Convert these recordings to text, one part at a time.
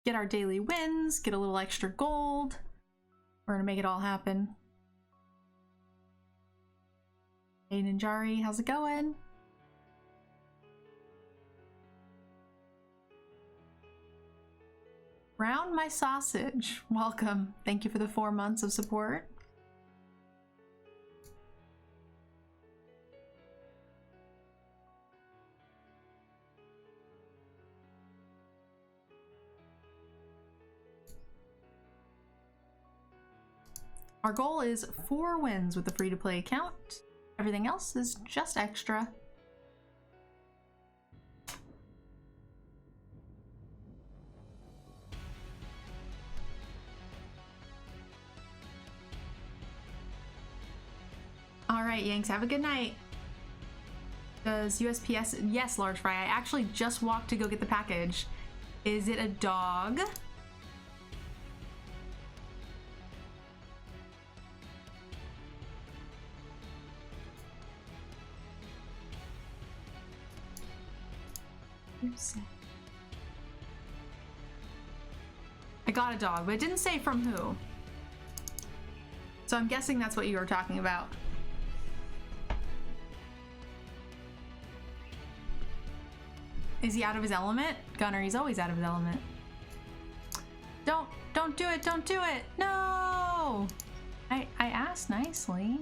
get our daily wins, get a little extra gold. We're gonna make it all happen. Hey Ninjari, how's it going? Round my sausage. Welcome. Thank you for the 4 months of support. Our goal is 4 wins with the free-to-play account. Everything else is just extra. All right, Yanks, have a good night. Does USPS? Yes, large fry. I actually just walked to go get the package. Is it a dog? I got a dog, but it didn't say from who. So I'm guessing that's what you were talking about. Is he out of his element? Gunner, he's always out of his element. Don't do it, don't do it! No! I asked nicely.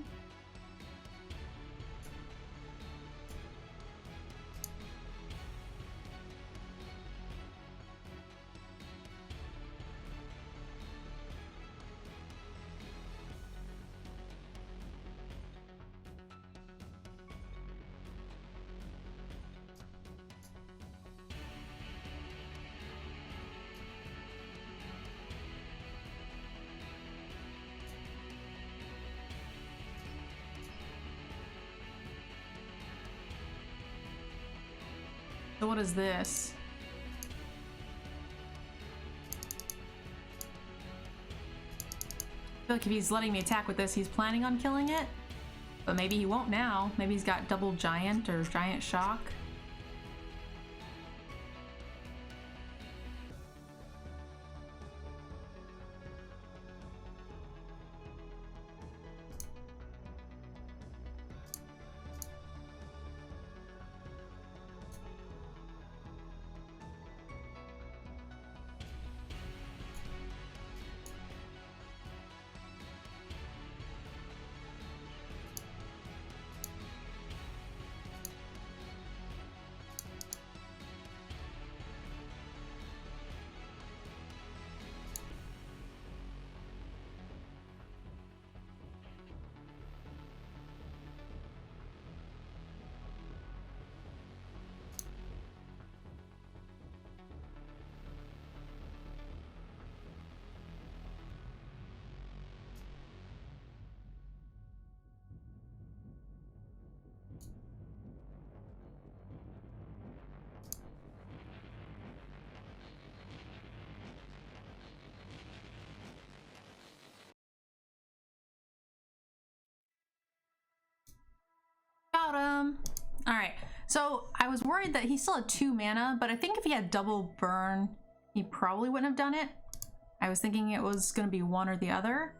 So what is this? I feel like if he's letting me attack with this, he's planning on killing it. But maybe he won't now. Maybe he's got double giant or giant shock. Got him. All right. So I was worried that he still had 2 mana, but I think if he had double burn, he probably wouldn't have done it. I was thinking it was going to be one or the other,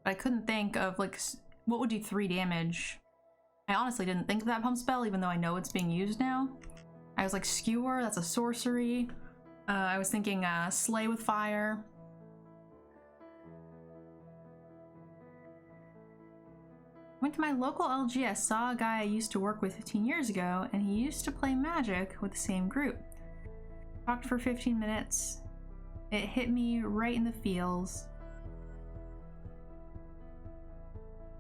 but I couldn't think of like what would do 3 damage. I honestly didn't think of that pump spell, even though I know it's being used now. I was like skewer, that's a sorcery. I was thinking slay with fire. Went to my local LGS, saw a guy I used to work with 15 years ago, and he used to play Magic with the same group. Talked for 15 minutes. It hit me right in the feels.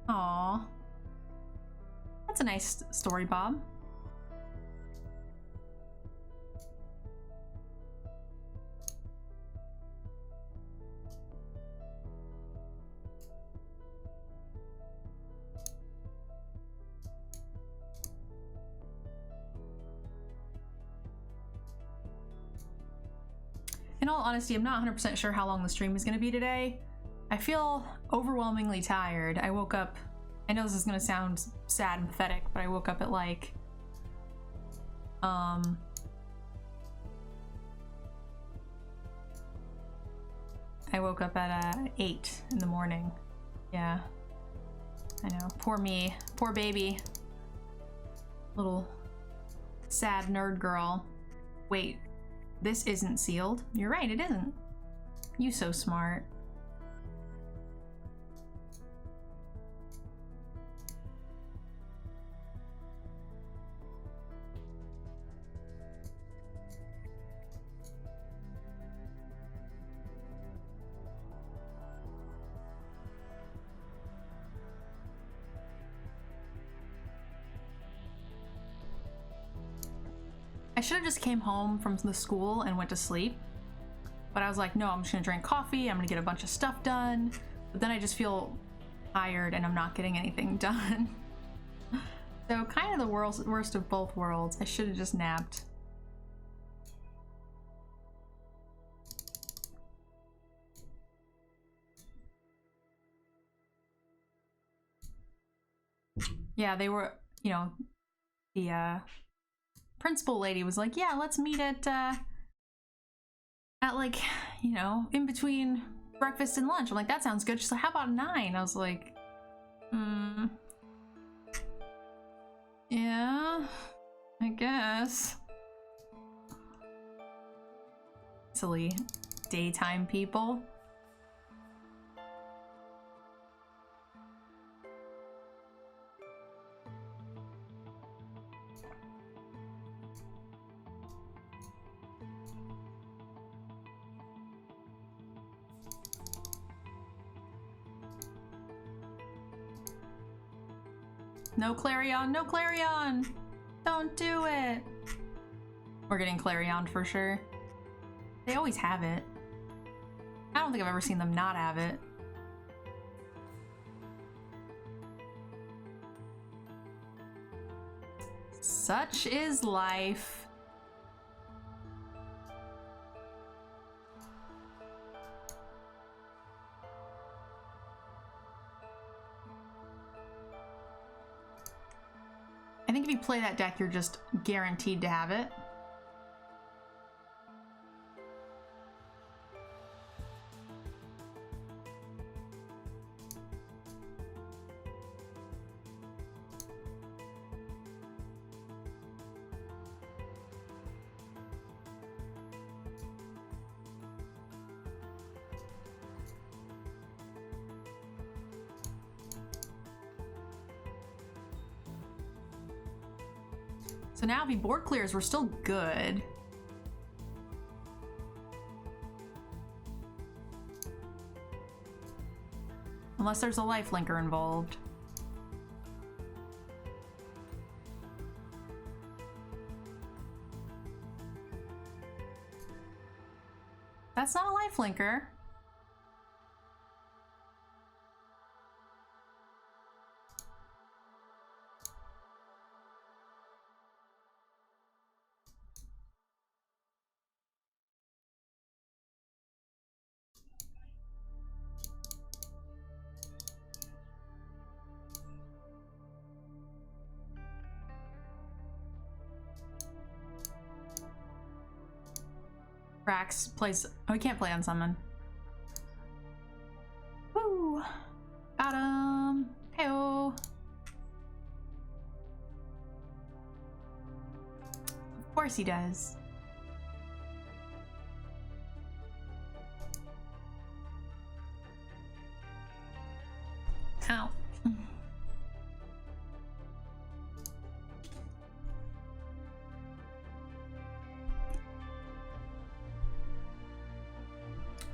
Aww. That's a nice story, Bob. In all honesty, I'm not 100% sure how long the stream is going to be today. I feel overwhelmingly tired. I woke up, I know this is going to sound sad and pathetic, but I woke up at like, I woke up at 8 in the morning. Yeah. I know. Poor me. Poor baby. Little sad nerd girl. Wait. This isn't sealed? You're right, it isn't. You so smart. I should have just came home from the school and went to sleep. But I was like, no, I'm just gonna drink coffee, I'm gonna get a bunch of stuff done. But then I just feel tired and I'm not getting anything done. So kind of the worst of both worlds. I should have just napped. Yeah, they were, you know, the principal lady was like, yeah, let's meet at like, you know, in between breakfast and lunch. I'm like, that sounds good. She's like, how about 9? I was like, yeah, I guess. Silly daytime people. No Clarion, no Clarion! Don't do it! We're getting Clarion for sure. They always have it. I don't think I've ever seen them not have it. Such is life. I think if you play that deck, you're just guaranteed to have it. So now if he board clears, we're still good. Unless there's a life linker involved. That's not a life linker. Rax plays. Oh, he can't play on summon. Woo! Got him! Heyo! Of course he does. Ow.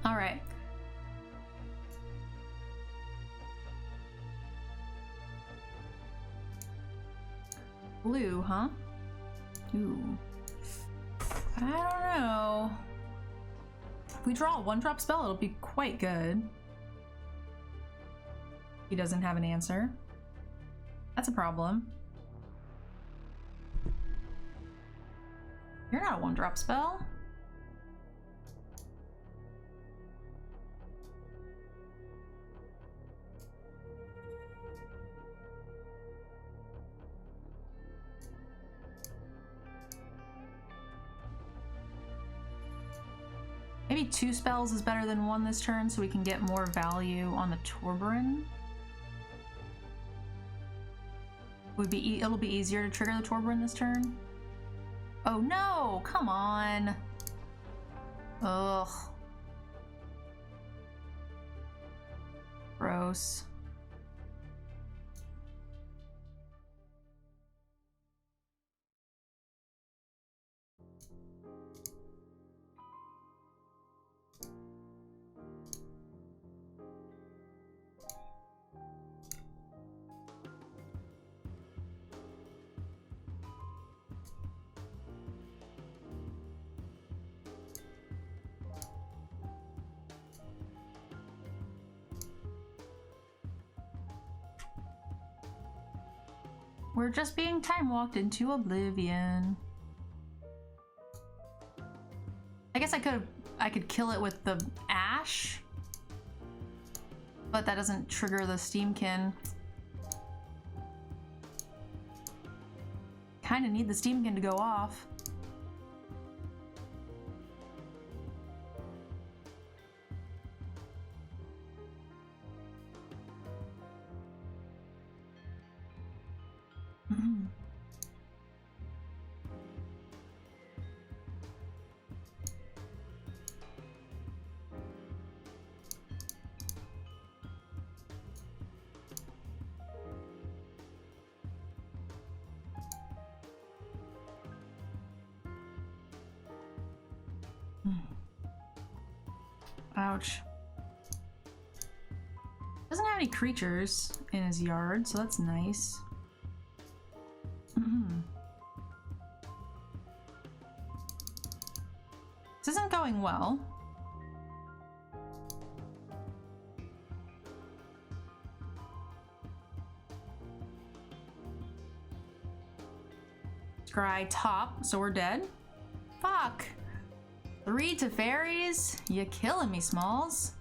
All right. Blue, huh? Ooh. I don't know. If we draw a 1-drop spell, it'll be quite good. He doesn't have an answer. That's a problem. You're not a 1-drop spell. Maybe Maybe 2 spells is better than 1 this turn so we can get more value on the Torburin. It'll be easier to trigger the Torburin this turn. Oh no! Come on! Ugh. Gross. We're just being time-walked into oblivion. I guess I could kill it with the ash, but that doesn't trigger the Steamkin. Kinda need the Steamkin to go off. Ouch. Doesn't have any creatures in his yard, so that's nice. This isn't going well. Scry top, so we're dead. Fuck! 3 to fairies? You killing me, Smalls.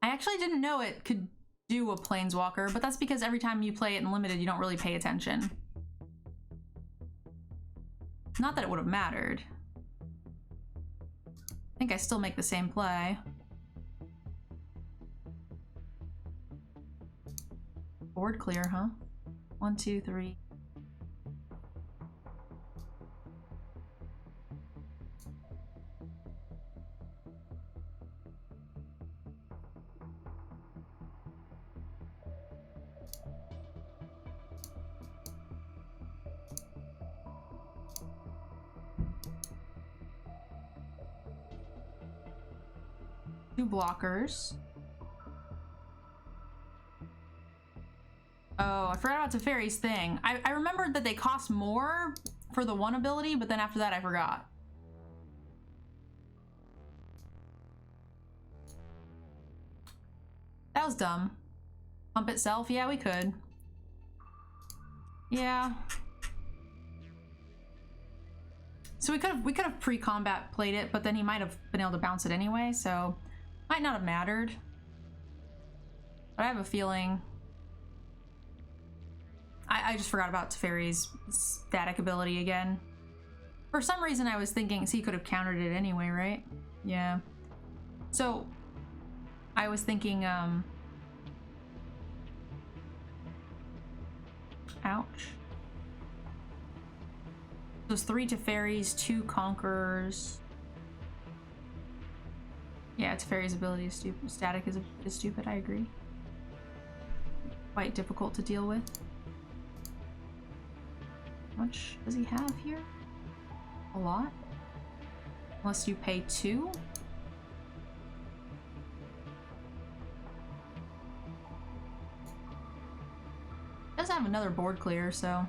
I actually didn't know it could do a Planeswalker, but that's because every time you play it in Limited, you don't really pay attention. Not that it would have mattered. I think I still make the same play. Board clear, huh? 1, 2, 3. Two blockers. Oh, I forgot about Teferi's thing. I remembered that they cost more for the one ability, but then after that I forgot. That was dumb. Pump itself? Yeah, we could. Yeah. So we could have pre-combat played it, but then he might have been able to bounce it anyway, so might not have mattered. But I have a feeling I just forgot about Teferi's static ability again. For some reason I was thinking, so he could have countered it anyway, right? Yeah. So I was thinking, ouch. Those 3 Teferis, 2 Conquerors. Yeah, Teferi's ability is stupid. Static is stupid, I agree. Quite difficult to deal with. How much does he have here? A lot? Unless you pay 2? Does have another board clear, so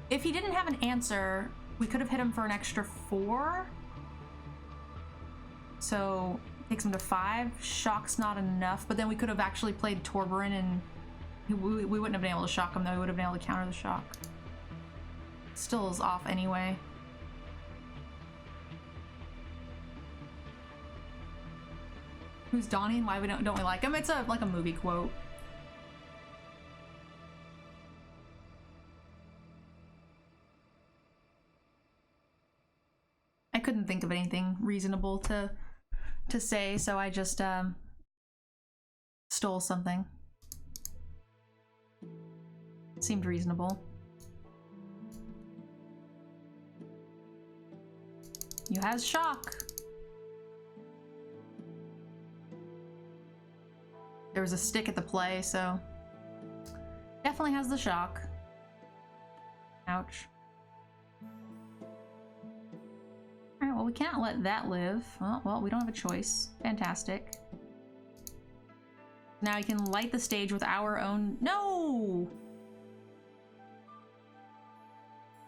If he didn't have an answer, we could have hit him for an extra 4. So takes him to 5. Shock's not enough, but then we could have actually played Torburin and we wouldn't have been able to shock him though. We would have been able to counter the shock. Still is off anyway. Who's Donnie and why don't we like him? It's like a movie quote. I couldn't think of anything reasonable to say, so I just stole something. Seemed reasonable. You has shock. There was a stick at the play, so definitely has the shock. Ouch. Alright, well, we can't let that live. Well, we don't have a choice. Fantastic. Now we can light the stage with our own— No!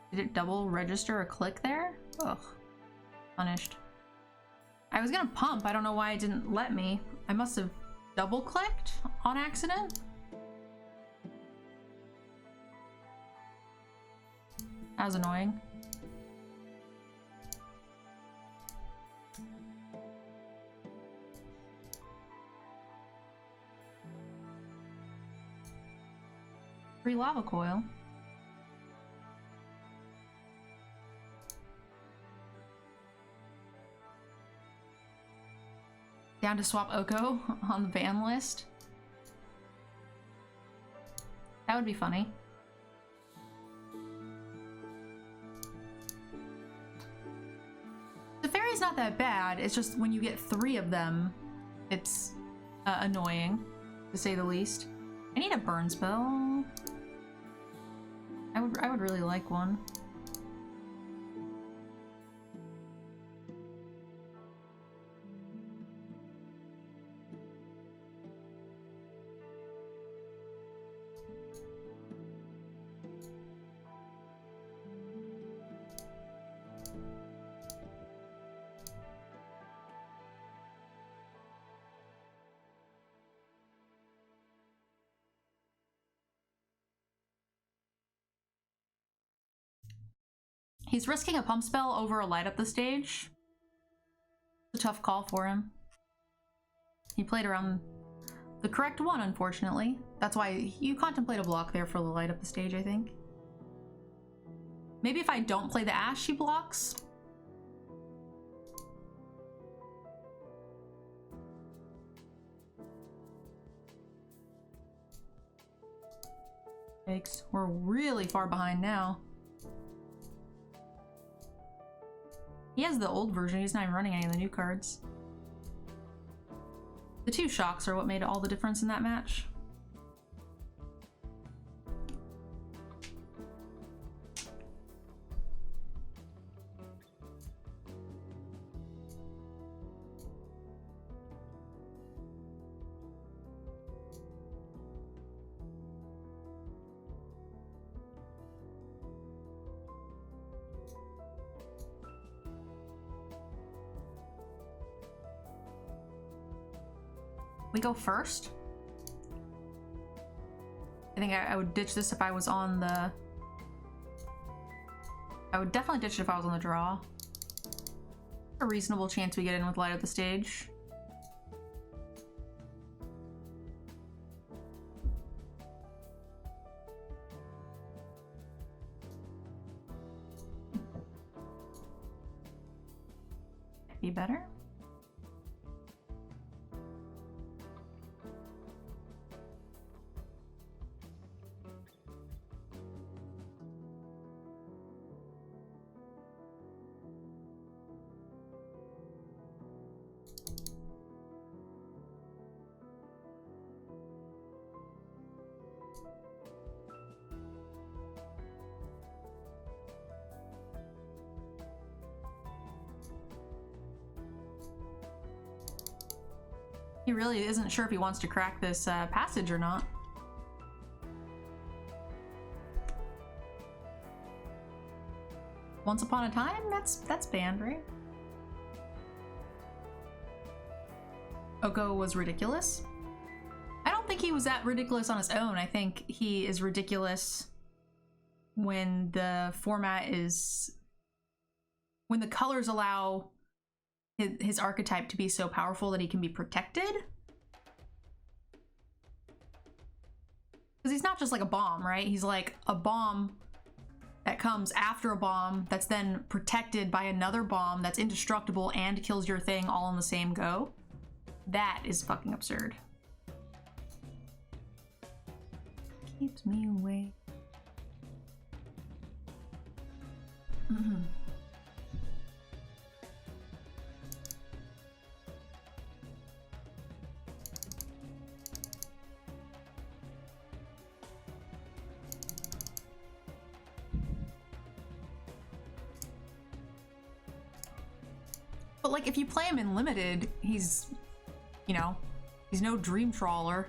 Did it double register a click there? Ugh. Punished. I was gonna pump. I don't know why it didn't let me. I must have double clicked on accident. That was annoying. Free lava coil. Down to swap Oko on the ban list. That would be funny. The fairy's not that bad, it's just when you get 3 of them, it's annoying, to say the least. I need a burn spell. I would really like one. He's risking a pump spell over a light up the stage. It's a tough call for him. He played around the correct one, unfortunately. That's why you contemplate a block there for the light up the stage, I think. Maybe if I don't play the Ash, he blocks. Yikes, we're really far behind now. He has the old version, he's not even running any of the new cards. The 2 shocks are what made all the difference in that match. We go first? I think I would ditch this if I was on the... I would definitely ditch it if I was on the draw. A reasonable chance we get in with light at the stage. Be better. He really isn't sure if he wants to crack this passage or not. Once Upon a Time? That's banned, right? Oko was ridiculous. I don't think he was that ridiculous on his own. I think he is ridiculous when the format is... when the colors allow his archetype to be so powerful that he can be protected. Because he's not just like a bomb, right? He's like a bomb that comes after a bomb that's then protected by another bomb that's indestructible and kills your thing all in the same go. That is fucking absurd. Keeps me awake. But like, if you play him in limited, he's, you know, he's no dream trawler.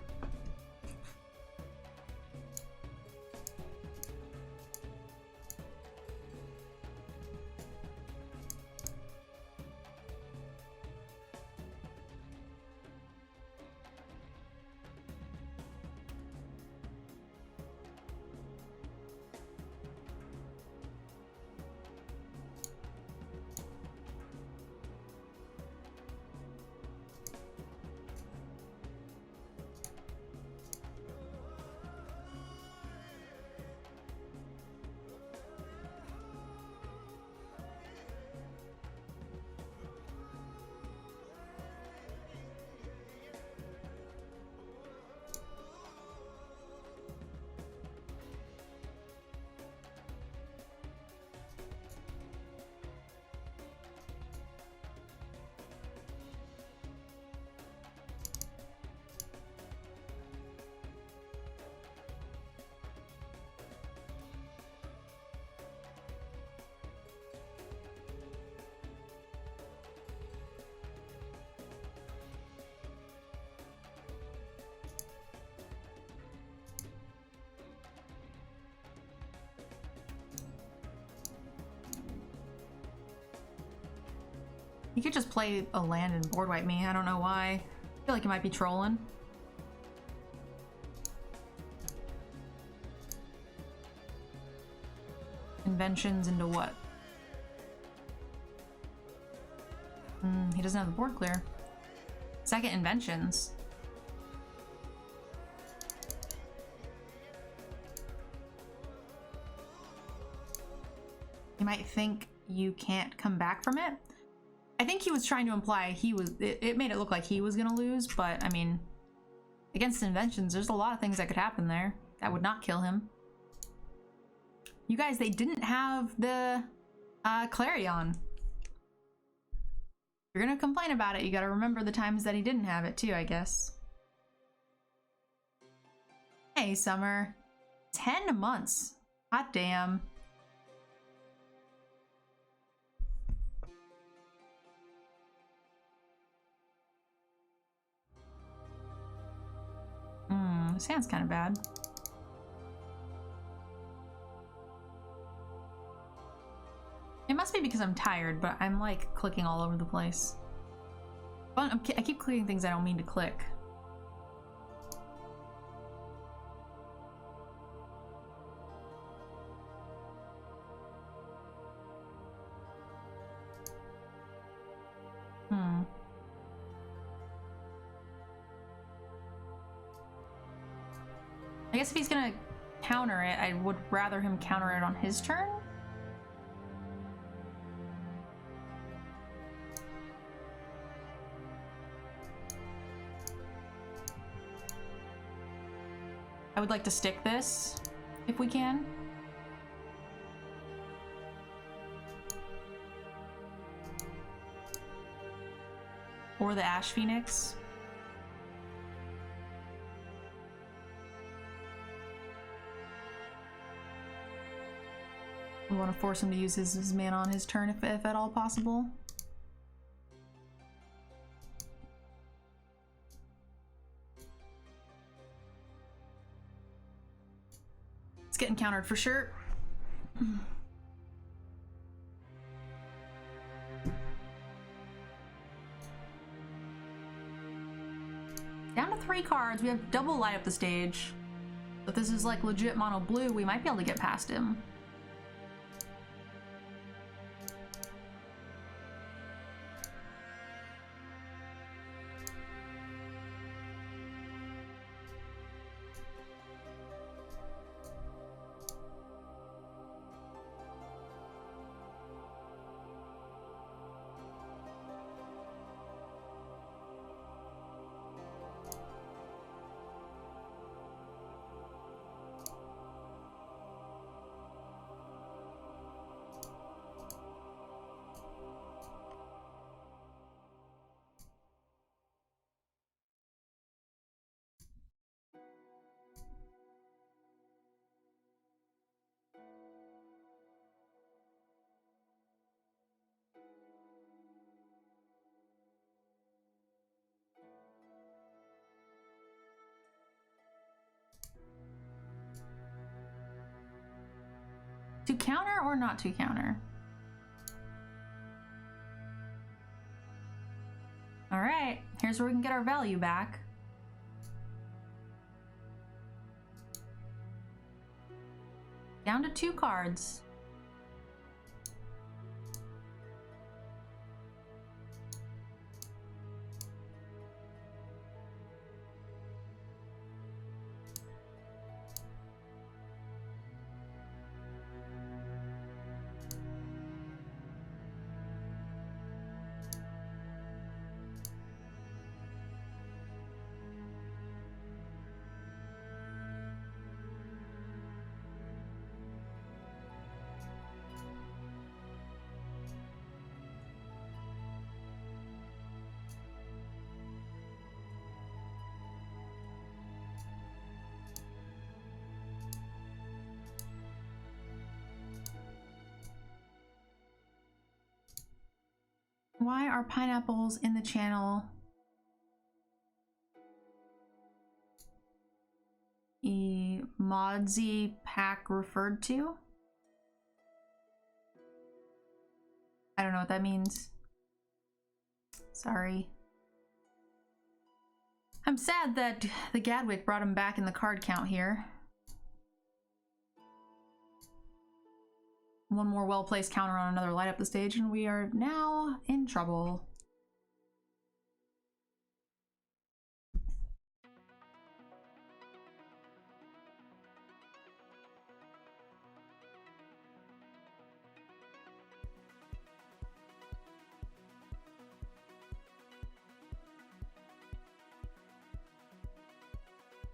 He could just play a land and board wipe me. I don't know why. I feel like he might be trolling. Inventions into what? He doesn't have the board clear. Second inventions. You might think you can't come back from it. I think he was trying to imply he was, it made it look like he was gonna lose, but I mean, against inventions, there's a lot of things that could happen there that would not kill him. You guys, they didn't have the Clarion. If you're gonna complain about it, you gotta remember the times that he didn't have it too, I guess. Hey, Summer. 10 months. Hot damn. This hand's kind of bad. It must be because I'm tired, but I'm like clicking all over the place. But I keep clicking things I don't mean to click. I guess if he's gonna counter it, I would rather him counter it on his turn. I would like to stick this, if we can. Or the Ash Phoenix. We want to force him to use his mana on his turn if at all possible. It's getting countered for sure. Down to 3 cards. We have double light up the stage. If this is like legit mono blue, we might be able to get past him. To counter or not to counter? Alright, here's where we can get our value back. Down to 2 cards. Why are pineapples in the channel? Modsy pack referred to? I don't know what that means. Sorry. I'm sad that the Gadwick brought him back in the card count here. One more well-placed counter on another light up the stage, and we are now in trouble.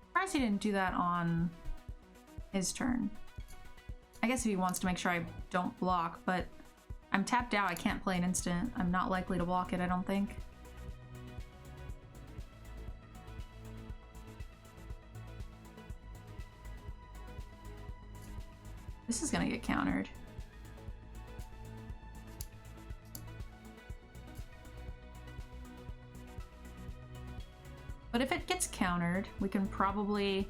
Surprised he didn't do that on his turn. I guess if he wants to make sure I don't block, but I'm tapped out. I can't play an instant. I'm not likely to block it, I don't think. This is gonna get countered. But if it gets countered, we can probably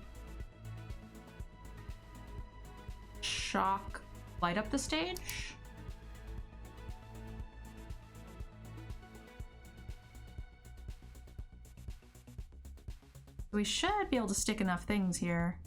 shock light up the stage. We should be able to stick enough things here.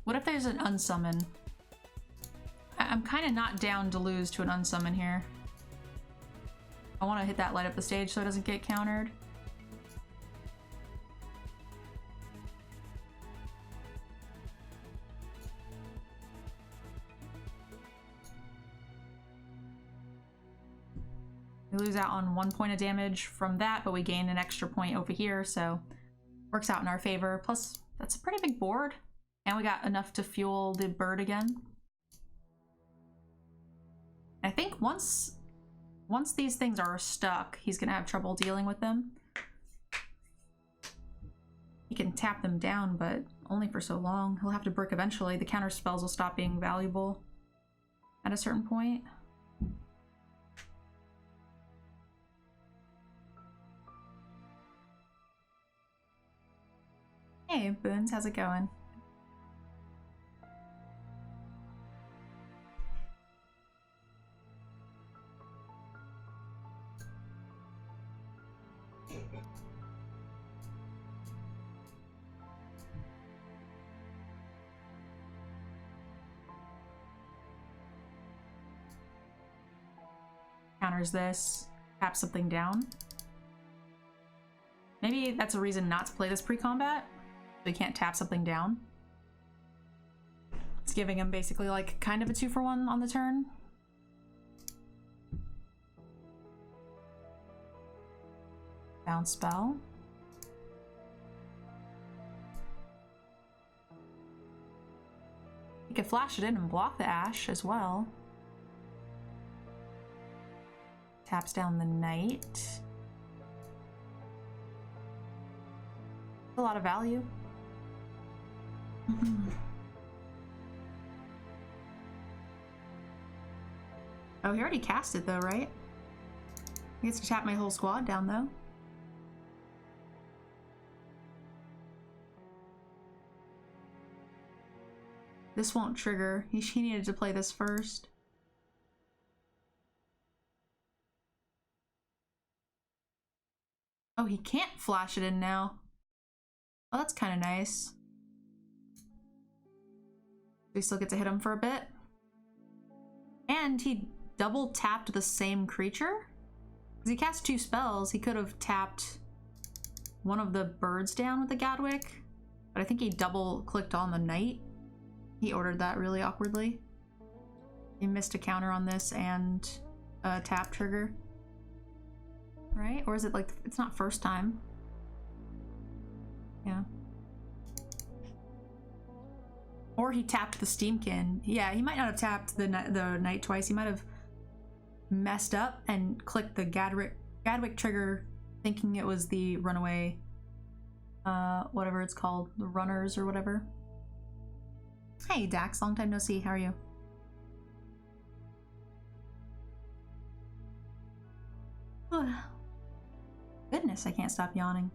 What if there's an unsummon? I'm kind of not down to lose to an unsummon here. I want to hit that light up the stage so it doesn't get countered. We lose out on 1 point of damage from that, but we gain an extra point over here, so works out in our favor. Plus, that's a pretty big board. And we got enough to fuel the bird again. I think once these things are stuck, he's gonna have trouble dealing with them. He can tap them down, but only for so long. He'll have to brick eventually. The counter spells will stop being valuable. at a certain point. Hey, Boons, how's it going? Counters this, tap something down. Maybe that's a reason not to play this pre-combat. So you can't tap something down. It's giving him basically like kind of a 2-for-1 on the turn. Bounce spell. You could flash it in and block the Ash as well. Taps down the Knight. A lot of value. Oh, he already cast it though, right? He gets to tap my whole squad down though. This won't trigger. He needed to play this first. Oh, he can't flash it in now. Oh, that's kind of nice. We still get to hit him for a bit. And he double tapped the same creature? Because he cast 2 spells. He could have tapped one of the birds down with the Gadwick. But I think he double clicked on the Knight. He ordered that really awkwardly. He missed a counter on this and a tap trigger. Right? Or is it like, it's not first time. Yeah. Or he tapped the Steamkin. Yeah, he might not have tapped the Knight twice. He might have messed up and clicked the Gadwick trigger thinking it was the runaway, whatever it's called, the runners or whatever. Hey Dax, long time no see, how are you? Goodness, I can't stop yawning.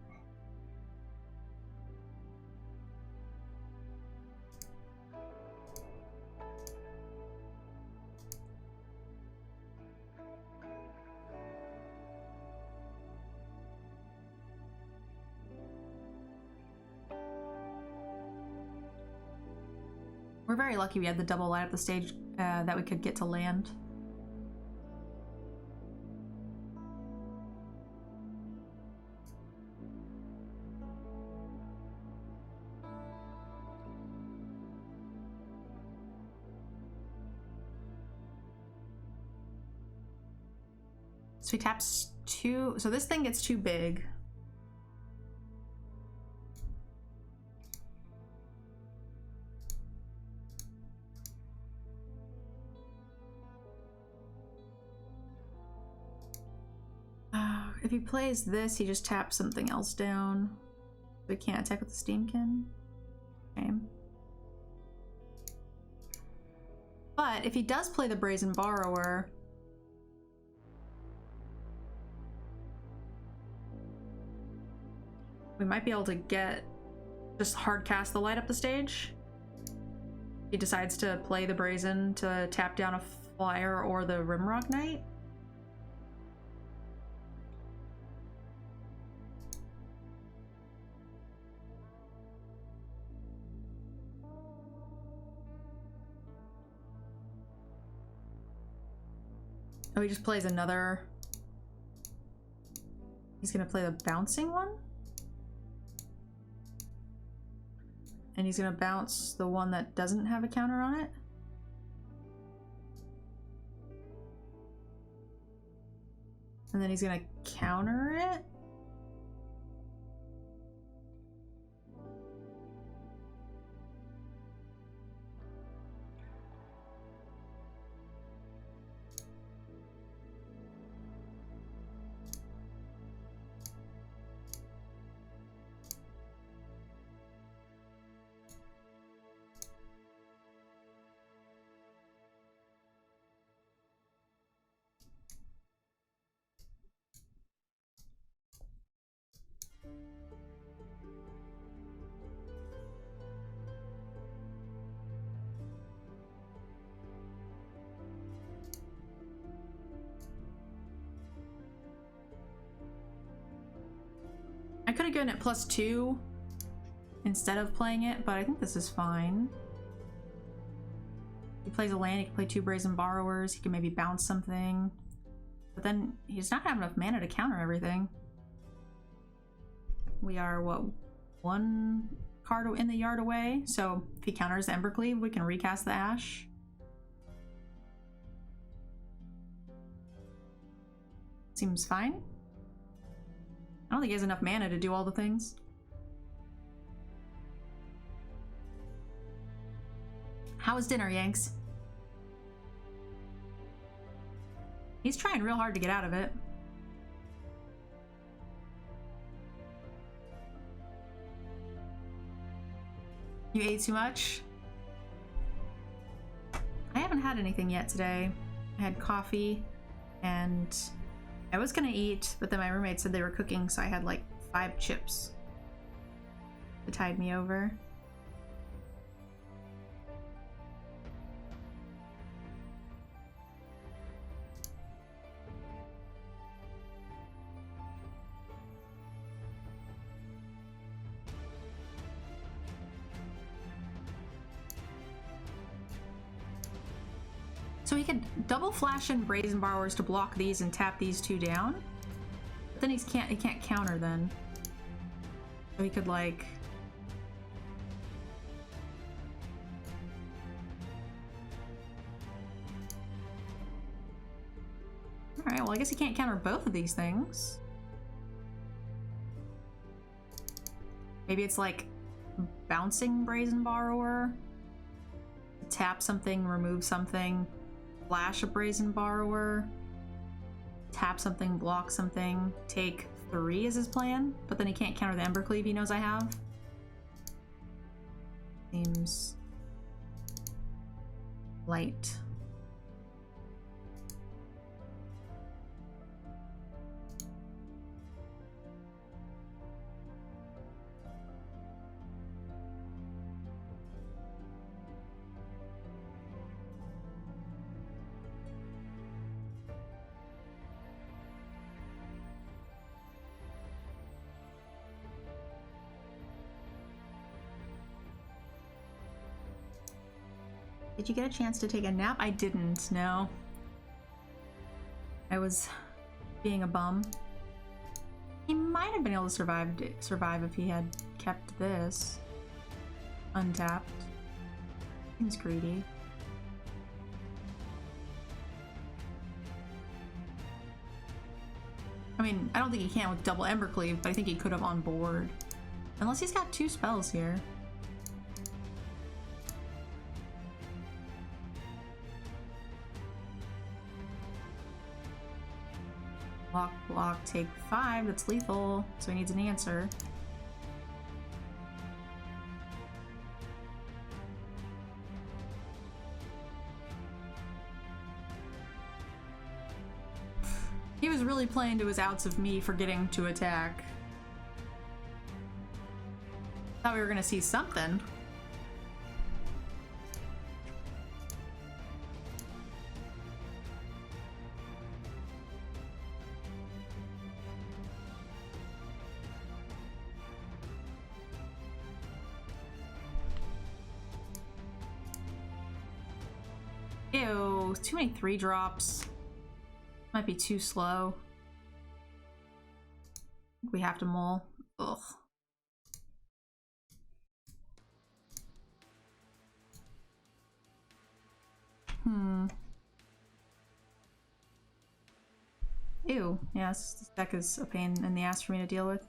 We're very lucky we had the double light up the stage that we could get to land. So he taps 2, so this thing gets too big. If he plays this, he just taps something else down. We can't attack with the Steamkin. Shame. But if he does play the Brazen Borrower, we might be able to get just hard cast the light up the stage. He decides to play the Brazen to tap down a Flyer or the Rimrock Knight. Oh, he just plays another. He's gonna play the bouncing one? And he's gonna bounce the one that doesn't have a counter on it? And then he's gonna counter it? started going at +2 instead of playing it, but I think this is fine. He plays a land, he can play 2 Brazen Borrowers, he can maybe bounce something. But then he's not gonna have enough mana to counter everything. We are, what, 1 card in the yard away? So if he counters the Embercleave, we can recast the Ash. Seems fine. I don't think he has enough mana to do all the things. How was dinner, Yanks? He's trying real hard to get out of it. You ate too much? I haven't had anything yet today. I had coffee and I was gonna eat, but then my roommate said they were cooking, so I had like 5 chips to tide me over. So he could double flash in Brazen Borrowers to block these and tap these 2 down. But then he can't counter then. So he could like... Alright, well I guess he can't counter both of these things. Maybe it's like bouncing Brazen Borrower. Tap something, remove something. Flash a Brazen Borrower, tap something, block something, take 3 is his plan, but then he can't counter the Embercleave he knows I have. Seems light. Did you get a chance to take a nap? I didn't, no. I was being a bum. He might have been able to survive if he had kept this untapped. Seems greedy. I mean, I don't think he can with double Embercleave, but I think he could have on board. Unless he's got 2 spells here. Block, block, take 5, that's lethal, so he needs an answer. He was really playing to his outs of me forgetting to attack. Thought we were gonna see something. Ew, too many 3-drops. Might be too slow. We have to mull. Ugh. Ew. Yeah, this deck is a pain in the ass for me to deal with.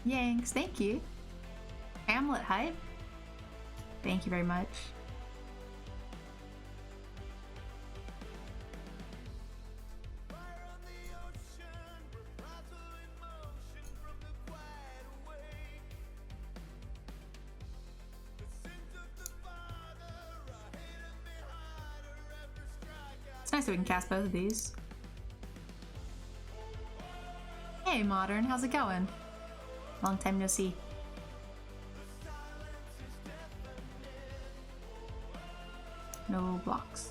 Yanks, thank you. Hamlet hype. Thank you very much. It's nice that we can cast both of these. Hey Modern, how's it going? Long time no see. no blocks.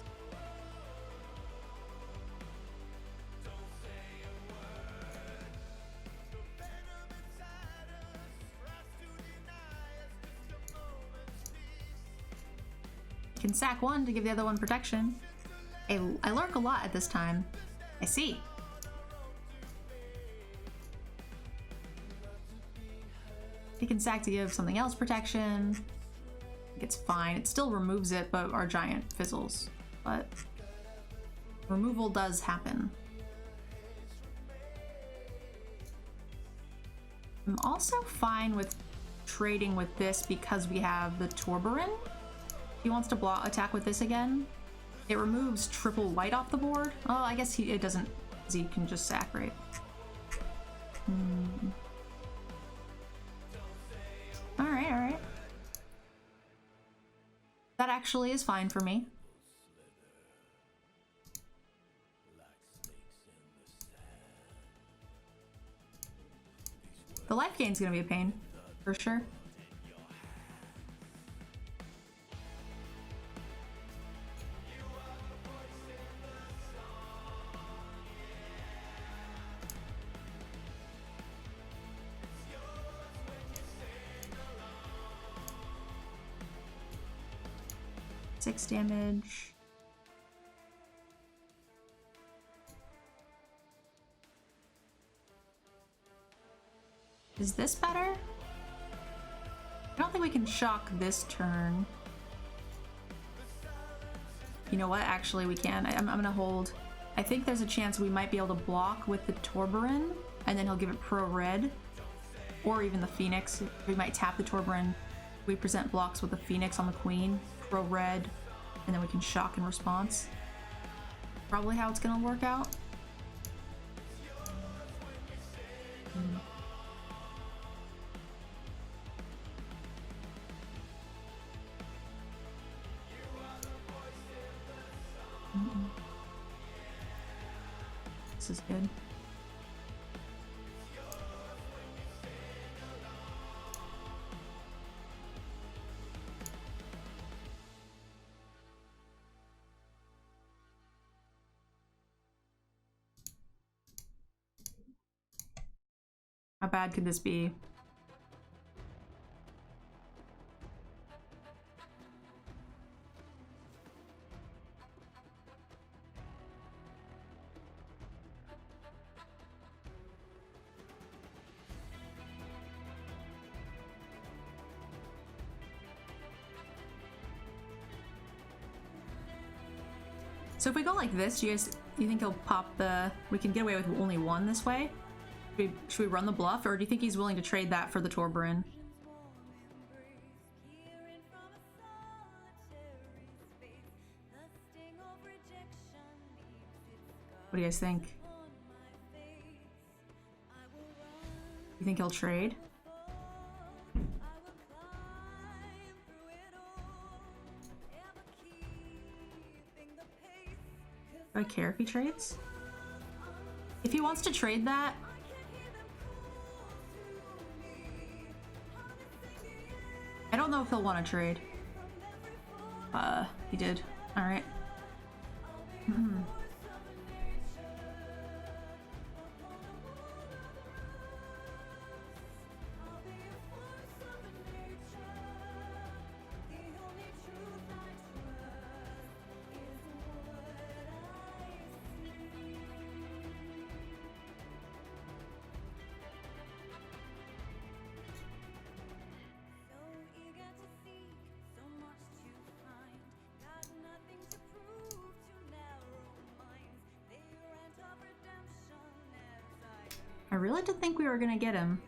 You can sack one to give the other one protection. I lurk a lot at this time. I see. You can sack to give something else protection. It's fine. It still removes it, but our giant fizzles. But removal does happen. I'm also fine with trading with this because we have the Torburin. He wants to attack with this again. It removes triple white off the board. Oh, I guess it doesn't, because he can just sack, right? Alright, alright. That actually is fine for me. The life gain's gonna be a pain, for sure. Six damage. Is this better? I don't think we can shock this turn. You know what? Actually, we can. I'm gonna hold. I think there's a chance we might be able to block with the Torburin, and then he'll give it pro red, or even the Phoenix. We might tap the Torburin. We present blocks with the Phoenix on the Queen. Pro red, and then we can shock in response. Probably how it's gonna work out. This is good. How bad could this be? So if we go like this, you think he'll pop the... We can get away with only one this way? Should we run the bluff, or do you think he's willing to trade that for the Torburin? What do you guys think? You think he'll trade? Do I care if he trades? If he wants to trade that... I don't know if he'll want to trade. He did. Alright. I really did think we were gonna get him.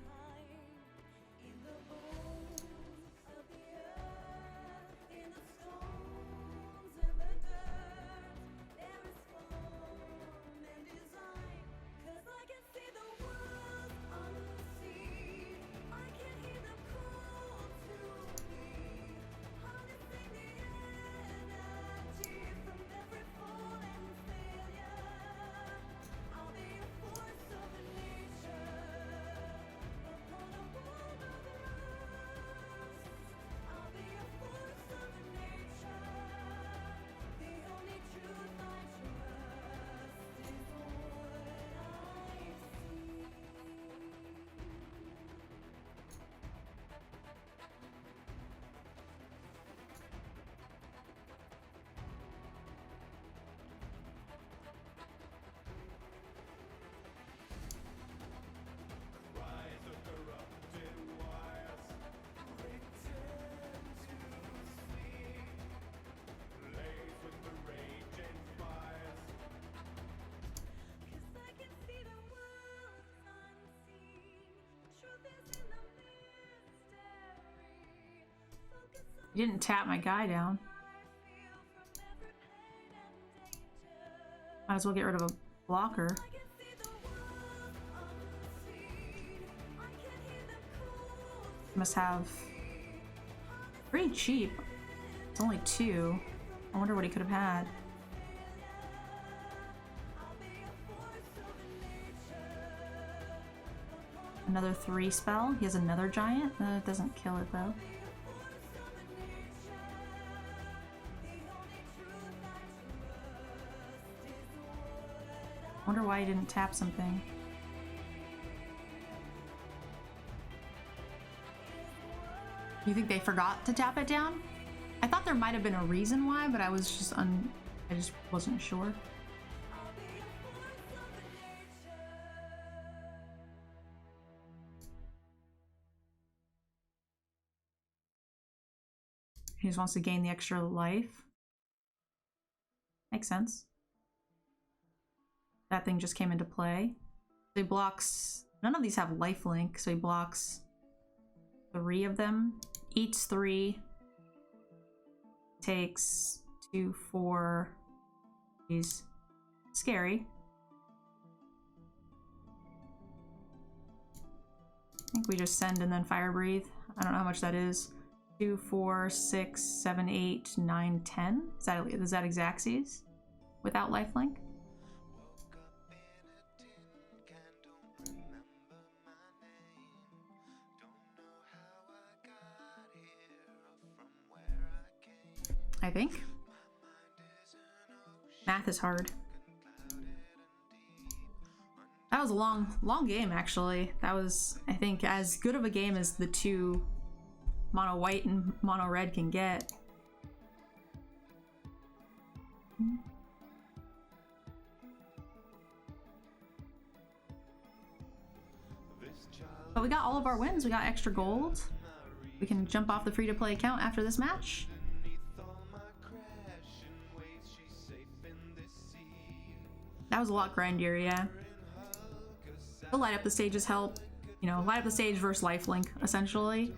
He didn't tap my guy down. Might as well get rid of a blocker. Must have... Pretty cheap. It's only 2. I wonder what he could have had. Another 3 spell. He has another giant. It doesn't kill it though. Wonder why he didn't tap something. You think they forgot to tap it down? I thought there might have been a reason why, but I was just I just wasn't sure. He just wants to gain the extra life. Makes sense. That thing just came into play. So he blocks... None of these have lifelink, so he blocks 3 of them. Eats 3. Takes 2, 4. He's scary. I think we just send and then fire breathe. I don't know how much that is. 2, 4, 6, 7, 8, 9, 10. Is that Xaxes without lifelink? I think. Math is hard. That was a long game, actually. That was, I think, as good of a game as the 2 mono white and mono red can get. But we got all of our wins. We got extra gold. We can jump off the free-to-play account after this match. That was a lot grindier, yeah. The light up the stages help. You know, light up the stage versus lifelink, essentially.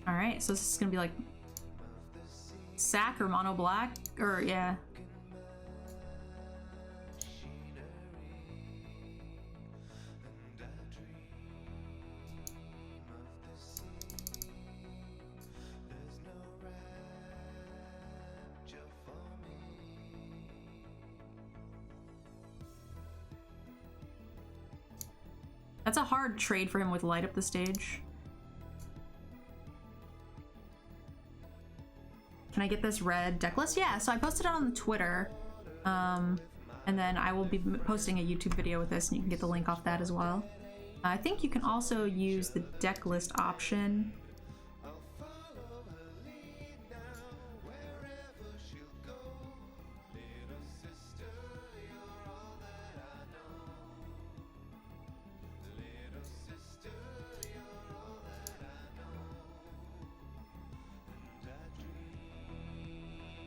Alright, so this is gonna be like sack or mono black, or yeah. That's a hard trade for him with light up the stage. Can I get this red deck list? Yeah, so I posted it on the Twitter. And then I will be posting a YouTube video with this and you can get the link off that as well. I think you can also use the deck list option.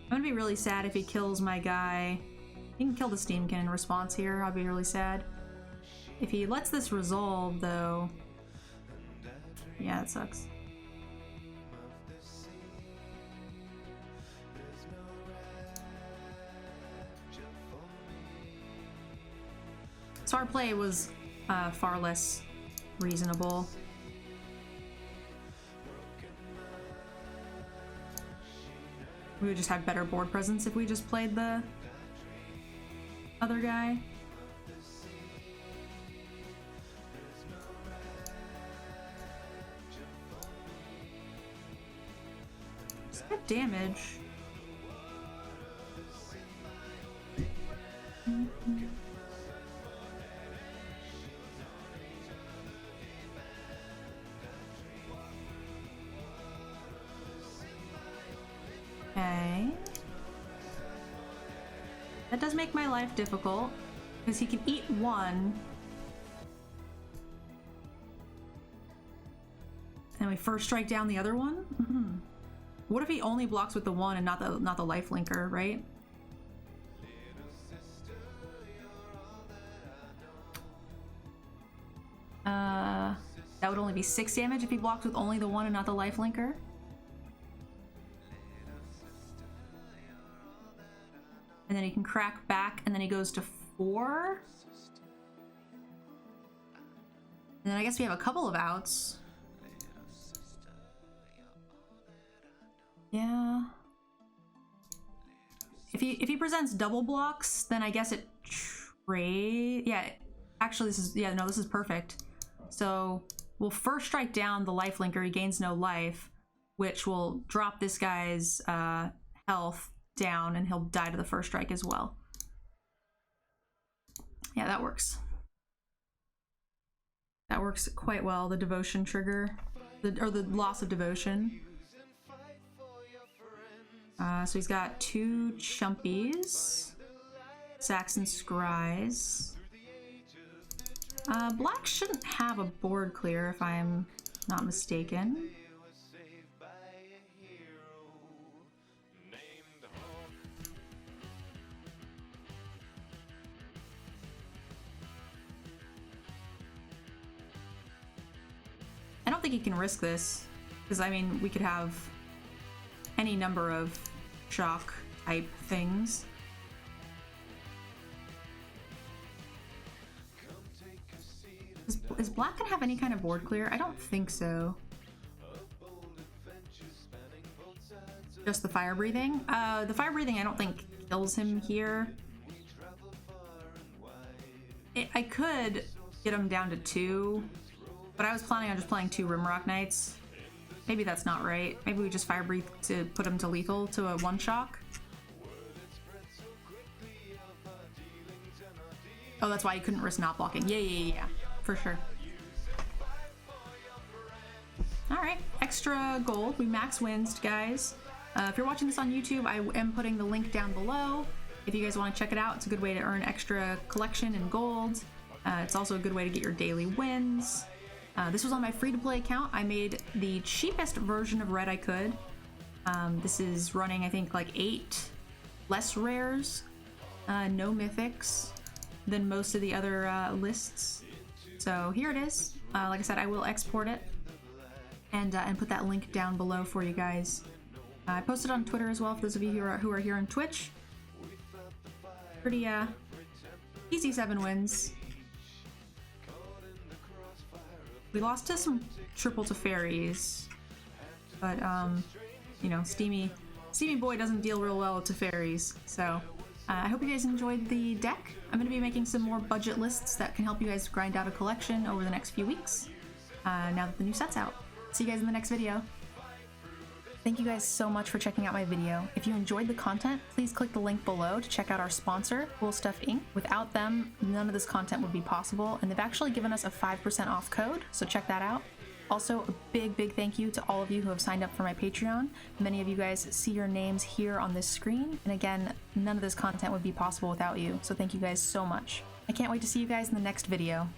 I'm gonna be really sad if he kills my guy. He can kill the Steamkin in response here. I'll be really sad. If he lets this resolve, though... Yeah, that sucks. So our play was far less reasonable. We would just have better board presence if we just played the other guy. Just good damage. Okay. That does make my life difficult, because he can eat 1. And we first strike down the other one? What if he only blocks with the 1 and not the life linker, right? That would only be 6 damage if he blocked with only the 1 and not the life linker. And then he can crack back, and then he goes to 4. And then I guess we have a couple of outs. Yeah. If he presents double blocks, then I guess it yeah, actually this is perfect. So we'll first strike down the life linker. He gains no life, which will drop this guy's health down, and he'll die to the first strike as well. Yeah, that works. That works quite well, the devotion trigger, or the loss of devotion. So he's got 2 chumpies, Saxon Scries. Black shouldn't have a board clear if I'm not mistaken. I don't think he can risk this, because I mean, we could have any number of shock type things. Is Black gonna have any kind of board clear? I don't think so. Just the fire breathing? The fire breathing I don't think kills him here. I could get him down to 2, but I was planning on just playing 2 Rimrock Knights. Maybe that's not right. Maybe we just fire breathe to put him to lethal to a 1 shock. Oh, that's why you couldn't risk not blocking. Yeah, for sure. Alright, extra gold. We max wins, guys. If you're watching this on YouTube, I am putting the link down below. If you guys want to check it out, it's a good way to earn extra collection and gold. It's also a good way to get your daily wins. This was on my free-to-play account. I made the cheapest version of Red I could. This is running, I think, like 8 less rares, no mythics than most of the other lists. So here it is. Like I said, I will export it and put that link down below for you guys. I posted on Twitter as well for those of you who are here on Twitch. Pretty easy 7 wins. We lost to some triple to fairies, but you know, Steamy Boy doesn't deal real well to fairies. So I hope you guys enjoyed the deck. I'm going to be making some more budget lists that can help you guys grind out a collection over the next few weeks. Now that the new set's out. See you guys in the next video. Thank you guys so much for checking out my video. If you enjoyed the content, please click the link below to check out our sponsor, Cool Stuff Inc. Without them, none of this content would be possible, and they've actually given us a 5% off code, so check that out. Also, a big thank you to all of you who have signed up for my Patreon. Many of you guys see your names here on this screen, and again, none of this content would be possible without you, so thank you guys so much. I can't wait to see you guys in the next video.